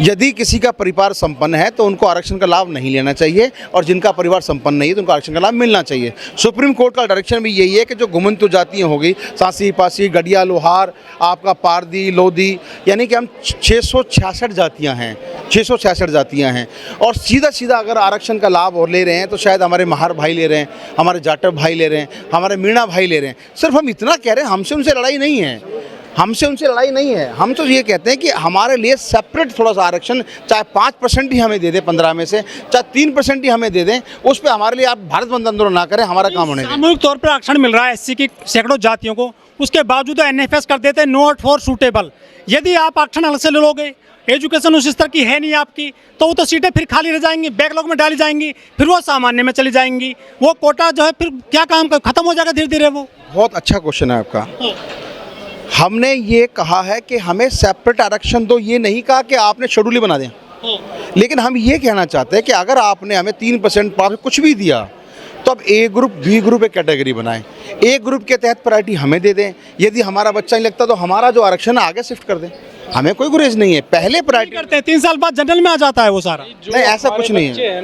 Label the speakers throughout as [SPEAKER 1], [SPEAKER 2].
[SPEAKER 1] यदि किसी का परिवार संपन्न है तो उनको आरक्षण का लाभ नहीं लेना चाहिए, और जिनका परिवार संपन्न नहीं है तो उनको आरक्षण का लाभ मिलना चाहिए। सुप्रीम कोर्ट का डायरेक्शन भी यही है कि जो घुमंतु जातियाँ हो गई, सांसी, पासी, गडिया, लोहार, आपका पारदी, लोधी, यानी कि हम 666 जातियाँ हैं, 666 जातियाँ हैं, और सीधा सीधा अगर आरक्षण का लाभ और ले रहे हैं तो शायद हमारे महार भाई ले रहे हैं, हमारे जाटव भाई ले रहे हैं, हमारे मीणा भाई ले रहे हैं। सिर्फ हम इतना कह रहे हैं, हमसे उनसे लड़ाई नहीं है, हमसे उनसे लड़ाई नहीं है। हम तो ये कहते हैं कि हमारे लिए सेपरेट थोड़ा सा आरक्षण, चाहे 5% ही हमें दे दें 15 में से, चाहे 3% ही हमें दे दें, उस पर हमारे लिए आप भारत बंद आंदोलन ना करें, हमारा काम होने दें।
[SPEAKER 2] सामूहिक तौर पर आरक्षण मिल रहा है एससी की सैकड़ों जातियों को, उसके बावजूद एनएफएस कर देते हैं नॉट फॉर सूटेबल। यदि आप आरक्षण अलग से ले लोगे, एजुकेशन उस स्तर की है नहीं आपकी, तो वो तो सीटें फिर खाली रह जाएंगी, बैकलॉग में डाली जाएंगी, फिर वो सामान्य में चली जाएंगी, वो कोटा जो है फिर क्या काम खत्म हो जाएगा धीरे धीरे। वो
[SPEAKER 1] बहुत अच्छा क्वेश्चन है आपका। हमने ये कहा है कि हमें सेपरेट आरक्षण दो, ये नहीं कहा कि आपने शेड्यूल ही बना दें, लेकिन हम ये कहना चाहते हैं कि अगर आपने हमें 3% कुछ भी दिया तो अब ए ग्रुप, बी ग्रुप एक कैटेगरी बनाएं, ए ग्रुप के तहत प्रायोरिटी हमें दे दें। यदि हमारा बच्चा नहीं लगता तो हमारा जो आरक्षण है आगे शिफ्ट कर दें, हमें कोई गुरेज नहीं है। पहले प्रायोरिटी
[SPEAKER 2] करते हैं, 3 साल बाद जनरल में आ जाता है वो सारा।
[SPEAKER 1] नहीं, ऐसा कुछ नहीं है,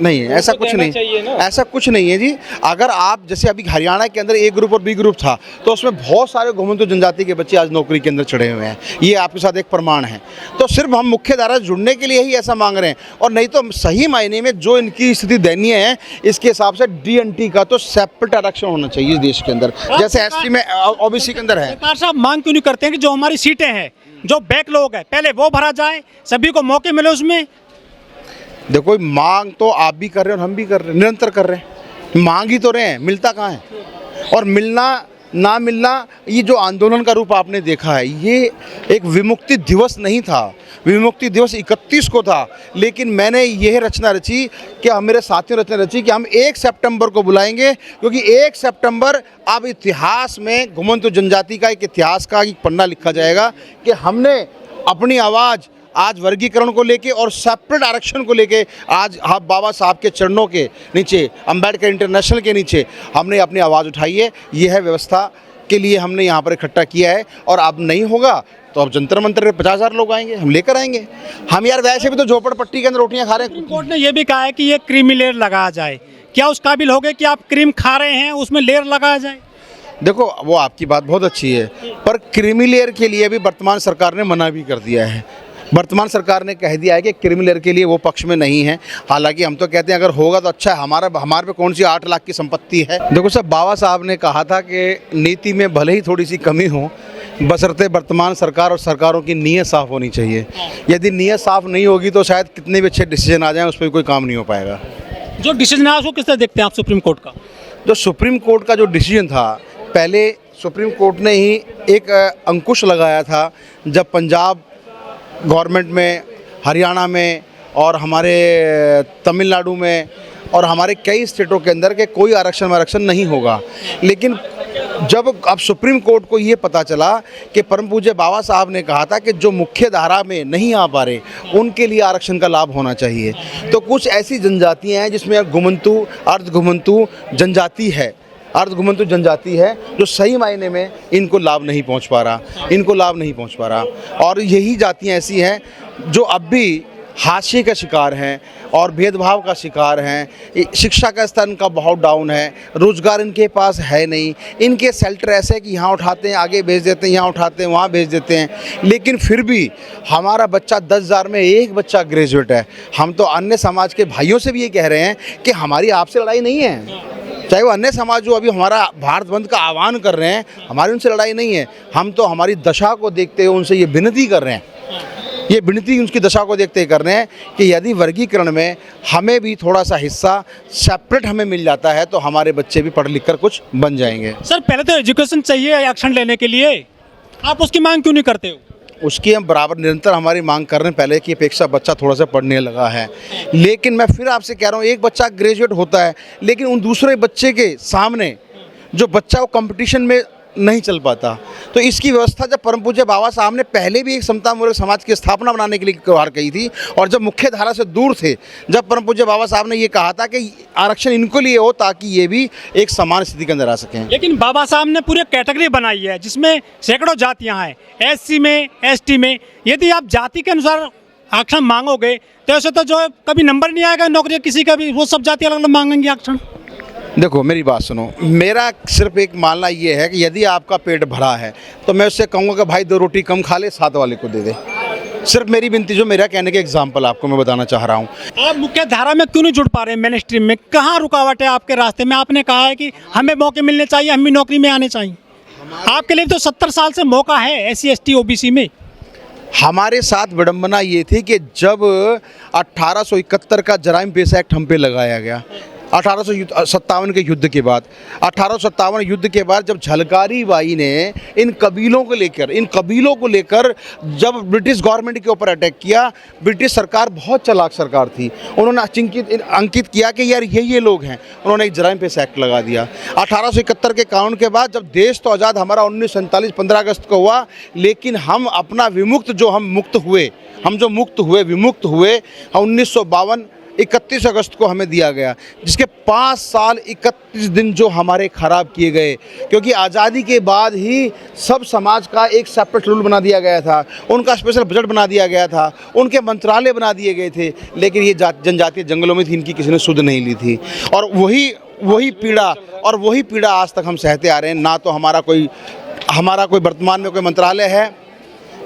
[SPEAKER 1] नहीं है, ऐसा कुछ नहीं, ऐसा कुछ नहीं है जी। अगर आप जैसे अभी हरियाणा के अंदर ए ग्रुप और बी ग्रुप था, तो उसमें बहुत सारे घुमंतु जनजाति के बच्चे आज नौकरी के अंदर चढ़े हुए हैं, ये आपके साथ एक प्रमाण है। तो सिर्फ हम मुख्य धारा से जुड़ने के लिए ही ऐसा मांग रहे हैं, और नहीं तो सही मायने में जो इनकी स्थिति दयनीय है, इसके हिसाब से DNT का तो सेपरेट आरक्षण होना चाहिए देश के अंदर, जैसे SC में OBC के अंदर है।
[SPEAKER 2] सरकार साहब मांग क्यों नहीं करते हैं कि जो हमारी सीटें हैं, जो बैकलॉग है, पहले वो भरा जाए, सभी को मौके मिले उसमें।
[SPEAKER 1] देखो, मांग तो आप भी कर रहे हैं और हम भी कर रहे हैं, निरंतर कर रहे हैं, मांग ही तो रहे हैं, मिलता कहाँ है? और मिलना ना मिलना, ये जो आंदोलन का रूप आपने देखा है, ये एक विमुक्ति दिवस नहीं था, विमुक्ति दिवस 31 को था, लेकिन मैंने यह रचना रची कि मेरे साथियों रचना रची कि हम 1 सितंबर को बुलाएंगे, क्योंकि 1 सितंबर अब इतिहास में घुमंतु जनजाति का एक इतिहास का एक पन्ना लिखा जाएगा कि हमने अपनी आवाज़ आज वर्गीकरण को लेके और सेपरेट आरक्षण को लेके आज हम बाबा साहब के चरणों के नीचे, अंबेडकर इंटरनेशनल के नीचे हमने अपनी आवाज़ उठाई है। यह है व्यवस्था के लिए हमने यहाँ पर इकट्ठा किया है, और अब नहीं होगा तो अब जंतर मंतर पे 50,000 लोग आएंगे, हम लेकर आएंगे। हम यार वैसे भी तो झोपड़पट्टी के अंदर रोटियाँ खा रहे हैं।
[SPEAKER 2] कोर्ट ने यह भी कहा है कि ये क्रीमी लेयर लगाया जाए, क्या उस काबिल हो गए कि आप क्रीम खा रहे हैं उसमें लेयर लगाया जाए?
[SPEAKER 1] देखो, वो आपकी बात बहुत अच्छी है, पर क्रीमी लेयर के लिए भी वर्तमान सरकार ने मना भी कर दिया है। वर्तमान सरकार ने कह दिया है कि क्रीमी लेयर के लिए वो पक्ष में नहीं है। हालांकि हम तो कहते हैं अगर होगा तो अच्छा है, हमारे पे कौन सी 8 लाख की संपत्ति है। देखो साहब, बाबा साहब ने कहा था कि नीति में भले ही थोड़ी सी कमी हो, बशर्ते वर्तमान सरकार और सरकारों की नीयत साफ़ होनी चाहिए। यदि नीयत साफ़ नहीं होगी तो शायद कितने भी अच्छे डिसीजन आ जाएँ, उस पर कोई काम नहीं हो पाएगा।
[SPEAKER 2] जो डिसीजन है उसको किस तरह देखते हैं आप सुप्रीम कोर्ट का?
[SPEAKER 1] जो सुप्रीम कोर्ट का जो डिसीजन था, पहले सुप्रीम कोर्ट ने ही एक अंकुश लगाया था जब पंजाब गवर्नमेंट में, हरियाणा में और हमारे तमिलनाडु में और हमारे कई स्टेटों के अंदर के कोई आरक्षण नहीं होगा। लेकिन जब अब सुप्रीम कोर्ट को ये पता चला कि परम पूज्य बाबा साहब ने कहा था कि जो मुख्य धारा में नहीं आ पा रहे उनके लिए आरक्षण का लाभ होना चाहिए, तो कुछ ऐसी जनजातियाँ हैं जिसमें घुमंतु, अर्ध घुमंतु जनजाति है, अर्धघुमंतु जनजाति है, जो सही मायने में इनको लाभ नहीं पहुंच पा रहा, और यही जातियां ऐसी हैं जो अब भी हाशिए का शिकार हैं और भेदभाव का शिकार हैं। शिक्षा का स्तर इनका बहुत डाउन है, रोज़गार इनके पास है नहीं, इनके शेल्टर ऐसे कि यहाँ उठाते हैं आगे भेज देते हैं, यहाँ उठाते हैं वहाँ भेज देते हैं, लेकिन फिर भी हमारा बच्चा 10,000 में एक बच्चा ग्रेजुएट है। हम तो अन्य समाज के भाइयों से भी ये कह रहे हैं कि हमारी आपसे लड़ाई नहीं है, चाहे वो अन्य समाज जो अभी हमारा भारत बंद का आह्वान कर रहे हैं, हमारी उनसे लड़ाई नहीं है। हम तो हमारी दशा को देखते हुए उनसे ये विनती कर रहे हैं, ये विनती उनकी दशा को देखते ही कर रहे हैं कि यदि वर्गीकरण में हमें भी थोड़ा सा हिस्सा सेपरेट हमें मिल जाता है तो हमारे बच्चे भी पढ़ लिख कर कुछ बन जाएंगे।
[SPEAKER 2] सर, पहले तो एजुकेशन चाहिए एक्शन लेने के लिए, आप उसकी मांग क्यों नहीं करते हो?
[SPEAKER 1] उसकी हम बराबर निरंतर हमारी मांग कर रहे हैं, पहले की अपेक्षा बच्चा थोड़ा सा पढ़ने लगा है। लेकिन मैं फिर आपसे कह रहा हूँ, एक बच्चा ग्रेजुएट होता है लेकिन उन दूसरे बच्चे के सामने जो बच्चा वो कंपटीशन में नहीं चल पाता, तो इसकी व्यवस्था जब परम पूज्य बाबा साहब ने पहले भी एक समतामूलक समाज की स्थापना बनाने के लिए गुहार कही थी, और जब मुख्य धारा से दूर थे, जब परम पूज्य बाबा साहब ने ये कहा था कि आरक्षण इनको लिए हो ताकि ये भी एक समान स्थिति के अंदर आ सकें।
[SPEAKER 2] लेकिन बाबा साहब ने पूरी कैटेगरी बनाई है जिसमें सैकड़ों जातियां हैं, SC में, ST में। यदि आप जाति के अनुसार आरक्षण मांगोगे तो ऐसे तो जो है कभी नंबर नहीं आएगा नौकरी किसी का भी, वो सब जाति अलग अलग मांगेंगे आरक्षण।
[SPEAKER 1] देखो मेरी बात सुनो, मेरा सिर्फ एक मानना ये है कि यदि आपका पेट भरा है तो मैं उससे कहूँगा कि भाई 2 रोटी कम खा ले, साथ वाले को दे दे। सिर्फ मेरी विनती, जो मेरा कहने के एग्जाम्पल आपको मैं बताना चाह रहा हूँ।
[SPEAKER 2] आप मुख्य धारा में क्यों नहीं जुड़ पा रहे मेन स्ट्रीम में? कहाँ रुकावट है आपके रास्ते में? आपने कहा है कि हमें मौके मिलने चाहिए, हम भी नौकरी में आने चाहिए। आपके लिए तो 70 साल से मौका है SC ST OBC में।
[SPEAKER 1] हमारे साथ विडंबना ये थी कि जब 1871 का जराइम पेश एक्ट हम पे लगाया गया, 1857 के युद्ध के बाद, 1857 युद्ध के बाद जब झलकारी बाई ने इन कबीलों को लेकर जब ब्रिटिश गवर्नमेंट के ऊपर अटैक किया, ब्रिटिश सरकार बहुत चालाक सरकार थी, उन्होंने अंकित किया कि यार ये लोग हैं, उन्होंने एक जराइम पेश एक्ट लगा दिया। 1871 के कानून के बाद जब देश तो आज़ाद हमारा 1947 15 अगस्त को हुआ, लेकिन हम अपना विमुक्त विमुक्त हुए 1952 31 अगस्त को हमें दिया गया, जिसके 5 साल 31 दिन जो हमारे ख़राब किए गए, क्योंकि आज़ादी के बाद ही सब समाज का एक सेपरेट रूल बना दिया गया था, उनका स्पेशल बजट बना दिया गया था, उनके मंत्रालय बना दिए गए थे, लेकिन ये जनजातीय जंगलों में थी, इनकी किसी ने सुध नहीं ली थी। और वही पीड़ा आज तक हम सहते आ रहे हैं। ना तो हमारा कोई वर्तमान में कोई मंत्रालय है,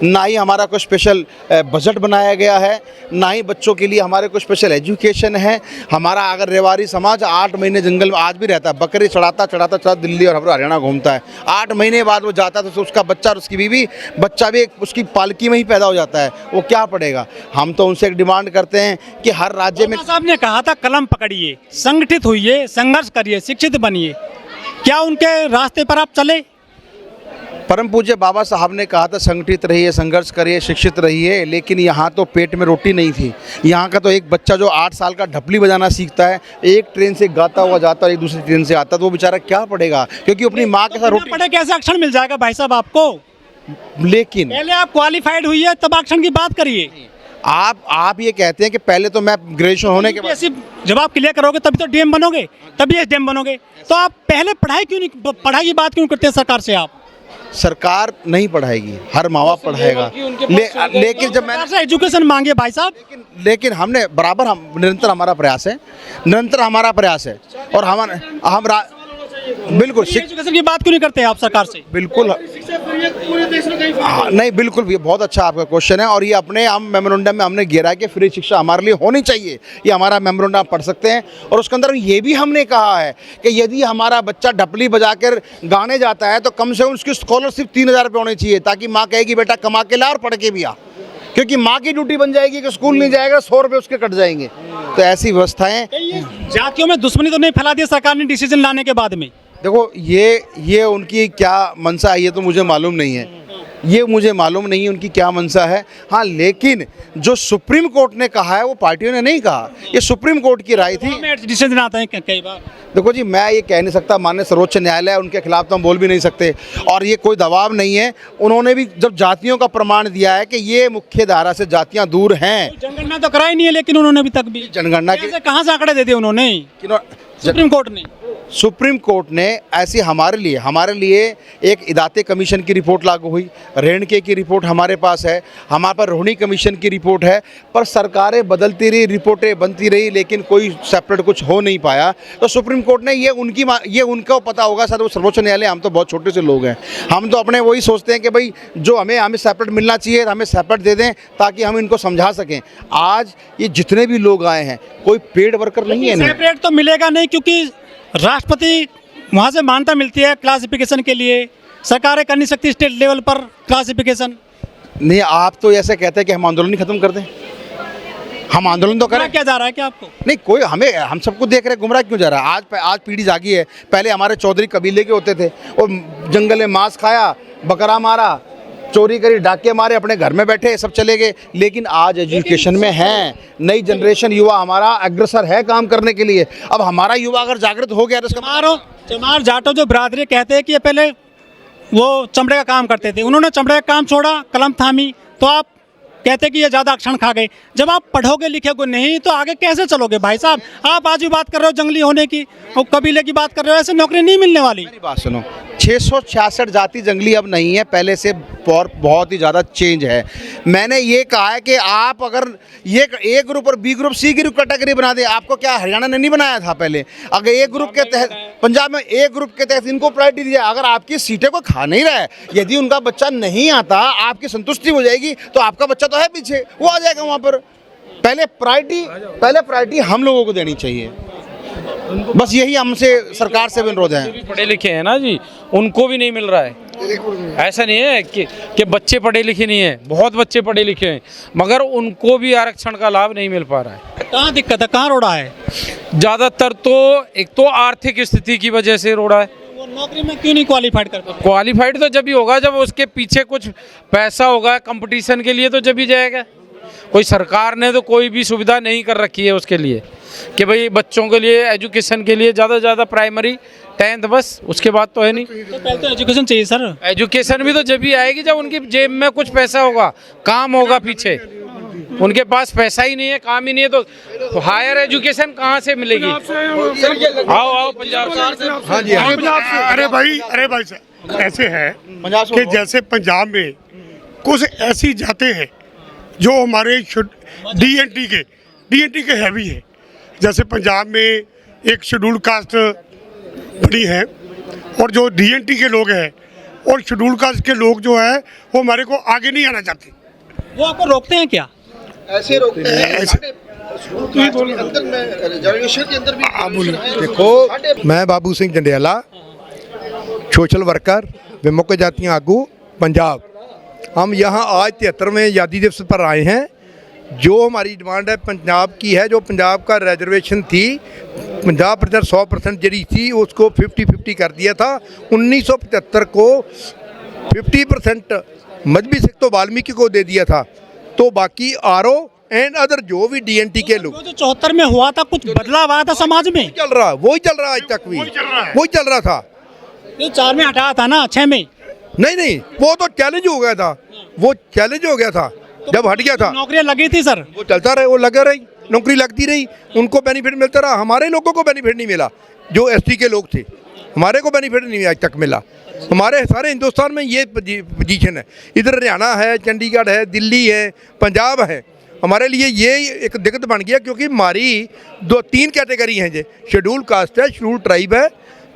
[SPEAKER 1] ना ही हमारा कोई स्पेशल बजट बनाया गया है, ना ही बच्चों के लिए हमारे कोई स्पेशल एजुकेशन है। हमारा अगर रेवाड़ी समाज 8 महीने जंगल में आज भी रहता है, बकरी चढ़ाता दिल्ली और हरियाणा घूमता है, 8 महीने बाद वो जाता है तो उसका बच्चा और उसकी बीवी बच्चा भी उसकी पालकी में ही पैदा हो जाता है, वो क्या पढ़ेगा। हम तो उनसे एक डिमांड करते हैं कि हर राज्य में,
[SPEAKER 2] साहब ने कहा था कलम पकड़िए, संगठित होइए, संघर्ष करिए, शिक्षित बनिए, क्या उनके रास्ते पर आप चले?
[SPEAKER 1] परम पूज्य बाबा साहब ने कहा था संगठित रहिए, संघर्ष करिए, शिक्षित रहिए, लेकिन यहाँ तो पेट में रोटी नहीं थी। यहाँ का तो एक बच्चा जो 8 साल का ढपली बजाना सीखता है, एक ट्रेन से गाता हुआ जाता है, एक दूसरी ट्रेन से आता, तो वो बेचारा क्या पढ़ेगा, क्योंकि अपनी माँ के साथ रोटी
[SPEAKER 2] पढ़े कैसे आरक्षण मिल जाएगा भाई साहब आपको?
[SPEAKER 1] लेकिन
[SPEAKER 2] पहले आप क्वालिफाइड हुई है तब आरक्षण की बात करिए।
[SPEAKER 1] आप ये कहते हैं कि पहले तो मैं ग्रेजुएशन होने के बाद,
[SPEAKER 2] जब आप क्लियर करोगे तभी तो DM बनोगे, तभी SDM बनोगे, तो आप पहले पढ़ाई की बात क्यों करते हैं सरकार से? आप
[SPEAKER 1] सरकार नहीं पढ़ाएगी, हर माँ बाप पढ़ाएगा, लेकिन जब मैंने
[SPEAKER 2] एजुकेशन मांगे भाई साहब,
[SPEAKER 1] लेकिन हमने बराबर निरंतर हमारा प्रयास है और हम बिल्कुल
[SPEAKER 2] एजुकेशन की बात क्यों नहीं करते आप सरकार से?
[SPEAKER 1] बिल्कुल नहीं, बिल्कुल भी बहुत अच्छा आपका क्वेश्चन है। और ये अपने हम मेमोरेंडम में हमने घेरा कि फ्री शिक्षा हमारे लिए होनी चाहिए, ये हमारा मेमोरेंडम पढ़ सकते हैं। और उसके अंदर ये भी हमने कहा है कि यदि हमारा बच्चा ढपली बजाकर गाने जाता है तो कम से कम उसकी स्कॉलरशिप 3000 रुपये होनी चाहिए, ताकि माँ कहेगी बेटा कमा के ला और पढ़ के भी आ, क्योंकि माँ की ड्यूटी बन जाएगी कि स्कूल नहीं जाएगा, 100 रुपये उसके कट जाएंगे। तो ऐसी व्यवस्थाएं,
[SPEAKER 2] जातियों में दुश्मनी तो नहीं फैला दी सरकार ने डिसीजन लाने के बाद में?
[SPEAKER 1] देखो ये उनकी क्या मंशा है ये तो मुझे मालूम नहीं है, उनकी क्या मंशा है। हाँ, लेकिन जो सुप्रीम कोर्ट ने कहा है वो पार्टियों ने नहीं कहा, ये सुप्रीम कोर्ट की राय थी।
[SPEAKER 2] डिसीजन आता है कई बार।
[SPEAKER 1] देखो जी, मैं ये कह नहीं सकता, माननीय सर्वोच्च न्यायालय है, उनके खिलाफ तो हम बोल भी नहीं सकते, और ये कोई दबाव नहीं है। उन्होंने भी जब जातियों का प्रमाण दिया है कि ये मुख्य धारा से जातियाँ दूर हैं।
[SPEAKER 2] जनगणना तो कराई नहीं है, लेकिन उन्होंने अभी तक भी
[SPEAKER 1] जनगणना के
[SPEAKER 2] कहाँ से आंकड़े दे दिए उन्होंने?
[SPEAKER 1] सुप्रीम कोर्ट ने ऐसी हमारे लिए एक इदाते कमीशन की रिपोर्ट लागू हुई, रेणके की रिपोर्ट हमारे पास है, हमारे पर रोहिणी कमीशन की रिपोर्ट है, पर सरकारें बदलती रही, रिपोर्टें बनती रही, लेकिन कोई सेपरेट कुछ हो नहीं पाया। तो सुप्रीम कोर्ट ने ये उनको पता होगा, शायद वो सर्वोच्च न्यायालय, हम तो बहुत छोटे से लोग हैं, हम तो अपने वही सोचते हैं कि भाई जो हमें सेपरेट मिलना चाहिए हमें सेपरेट दे दें, ताकि हम इनको समझा सकें। आज ये जितने भी लोग आए हैं कोई पेड वर्कर नहीं है।
[SPEAKER 2] सेपरेट तो मिलेगा नहीं, क्योंकि राष्ट्रपति वहाँ से मान्यता मिलती है क्लासिफिकेशन के लिए, सरकारें कर नहीं सकती स्टेट लेवल पर क्लासिफिकेशन।
[SPEAKER 1] नहीं, आप तो ऐसे कहते हैं कि हम आंदोलन ही खत्म कर दें, हम आंदोलन तो करें।
[SPEAKER 2] क्या जा रहा है क्या आपको?
[SPEAKER 1] नहीं, कोई हम सबको देख रहे, गुमराह क्यों जा रहा है? आज पीढ़ी जागी है। पहले हमारे चौधरी कबीले के होते थे, वो जंगल में मांस खाया, बकरा मारा, चोरी करी, डाके मारे, अपने घर में बैठे, सब चले गए। लेकिन आज एजुकेशन में है, नई जनरेशन युवा हमारा अग्रसर है काम करने के लिए। अब हमारा युवा अगर जागृत हो गया तो इसका
[SPEAKER 2] चमार जाटो जो बरादरी कहते हैं कि ये पहले वो चमड़े का काम करते थे, उन्होंने चमड़े का काम छोड़ा, कलम थामी, तो आप कहते कि ये ज़्यादा आरक्षण खा गए। जब आप पढ़ोगे लिखोगे नहीं तो आगे कैसे चलोगे भाई साहब? आप आज भी बात कर रहे हो जंगली होने की और कबीले की बात कर रहे हो, ऐसे नौकरी नहीं मिलने वाली।
[SPEAKER 1] मेरी बात सुनो, 666 जाति जंगली अब नहीं है, पहले से बहुत ही ज़्यादा चेंज है। मैंने ये कहा है कि आप अगर ये ए ग्रुप और B group C group category बना दें, आपको क्या हरियाणा ने नहीं बनाया था पहले? अगर ए ग्रुप के तहत पंजाब में ए ग्रुप के तहत इनको प्रायोरिटी दिया, अगर आपकी सीटें को खा नहीं रहा है, यदि उनका बच्चा नहीं आता, आपकी संतुष्टि हो जाएगी तो आपका बच्चा तो है पीछे, वो आ जाएगा वहाँ पर। पहले प्रायोरिटी हम लोगों को देनी चाहिए, बस यही हमसे सरकार से भी अनुरोध है।
[SPEAKER 3] पढ़े लिखे हैं ना जी, उनको भी नहीं मिल रहा है। ऐसा नहीं है कि बच्चे पढ़े लिखे नहीं हैं, बहुत बच्चे पढ़े लिखे हैं, मगर उनको भी आरक्षण का लाभ नहीं मिल पा रहा है।
[SPEAKER 2] कहाँ दिक्कत है, कहाँ रोड़ा है?
[SPEAKER 3] ज़्यादातर तो एक तो आर्थिक स्थिति की वजह से रोड़ा है।
[SPEAKER 2] वो नौकरी में क्यों नहीं क्वालिफाइड कर पाते?
[SPEAKER 3] क्वालिफाइड तो जब भी होगा जब उसके पीछे कुछ पैसा होगा कंपटीशन के लिए, तो जब ही जाएगा। कोई सरकार ने तो कोई भी सुविधा नहीं कर रखी है उसके लिए कि भाई बच्चों के लिए एजुकेशन के लिए ज़्यादा से ज़्यादा प्राइमरी 10th बस, उसके बाद तो है नहीं।
[SPEAKER 2] तो पहले तो एजुकेशन चाहिए सर।
[SPEAKER 3] एजुकेशन भी तो जब भी आएगी जब उनकी जेब में कुछ पैसा होगा, काम होगा पीछे। उनके पास पैसा ही नहीं है, काम ही नहीं है, तो हायर एजुकेशन कहाँ से मिलेगी? आओ पंजाब से।
[SPEAKER 1] हाँ जी,
[SPEAKER 4] अरे भाई साहब, ऐसे है कि जैसे पंजाब में कुछ ऐसी जातें हैं जो हमारे डीएनटी के हैवी है। जैसे पंजाब में एक शेड्यूल कास्ट बड़ी है, और जो डीएनटी के लोग हैं और शेड्यूल कास्ट के लोग जो है वो हमारे को आगे नहीं आना चाहते।
[SPEAKER 2] वो आपको रोकते हैं क्या?
[SPEAKER 1] ऐसे रोकते हैं।
[SPEAKER 5] देखो, मैं बाबू सिंह जंडियाला, सोशल वर्कर, विमुक्त जातियाँ आगू पंजाब। हम यहाँ आज 73वें आज़ादी दिवस पर आए हैं। जो हमारी डिमांड है पंजाब की है, जो पंजाब का रिजर्वेशन थी 50% 100% जरी थी, उसको 50-50 कर दिया था। 1975 को 50% मजहबी सिख तो वाल्मीकि को दे दिया था, तो बाकी आरओ एंड अदर जो भी डीएनटी के लोग।
[SPEAKER 2] जो 74 में हुआ था, कुछ बदलाव आया था समाज में?
[SPEAKER 5] वही चल रहा आज तक भी वही चल रहा था।
[SPEAKER 2] ये 4 में हटाया था ना, 6 में
[SPEAKER 5] नहीं, वो तो चैलेंज हो गया था, वो चैलेंज हो गया था जब हट गया था।
[SPEAKER 2] नौकरियां लगी थी सर,
[SPEAKER 5] वो चलता रहे, वो लगा रही, नौकरी लगती रही, उनको बेनिफिट मिलता रहा। हमारे लोगों को बेनिफिट नहीं मिला, जो एसटी के लोग थे, हमारे को बेनिफिट नहीं आज तक मिला। हमारे सारे हिंदुस्तान में ये पोजीशन है। इधर हरियाणा है, चंडीगढ़ है, दिल्ली है, पंजाब है। हमारे लिए ये एक दिक्कत बन गया, क्योंकि हमारी 2-3 कैटेगरी हैं, जो शेड्यूल कास्ट है, शेड्यूल ट्राइब है,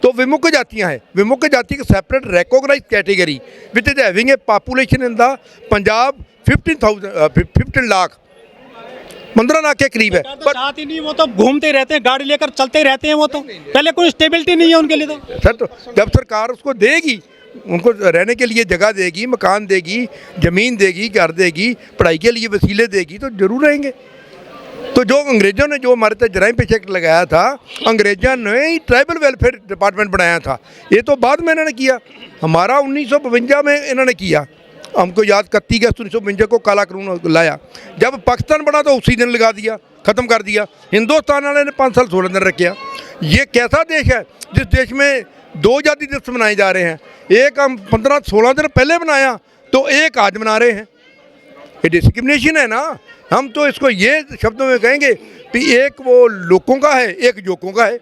[SPEAKER 5] तो विमुक्त जातियाँ हैं। विमुक्त जाति की separate recognized category which is having a population in the Punjab 15 lakh 15 lakh के करीब है।
[SPEAKER 2] तो चाहती नहीं, वो तो घूमते रहते हैं, गाड़ी लेकर चलते ही रहते हैं। वो तो पहले कोई स्टेबिलिटी नहीं है उनके लिए। तो
[SPEAKER 5] सर, तो जब सरकार उसको देगी, उनको रहने के लिए जगह देगी, मकान देगी, ज़मीन देगी, घर देगी, पढ़ाई के लिए वसीले देगी, तो जरूर रहेंगे। तो जो अंग्रेज़ों ने जो हमारे तक जराइम पेश एक्ट लगाया था, अंग्रेज़ों ने ही ट्राइबल वेलफेयर डिपार्टमेंट बनाया था। ये तो बाद में इन्होंने किया, हमारा 1952 में इन्होंने किया। हमको याद 31 अगस्त 1952 को काला कानून लाया। जब पाकिस्तान बना तो उसी दिन लगा दिया, ख़त्म कर दिया। हिंदुस्तान वाले ने 5 साल 16 दिन रखा। ये कैसा देश है जिस देश में 2 आज़ादी दिवस मनाए जा रहे हैं? एक हम 15-16 दिन पहले बनाया, तो एक आज मना रहे हैं। ये डिस्क्रिमिनेशन है ना। हम तो इसको ये शब्दों में कहेंगे कि एक वो लोगों का है, एक जोकों का है।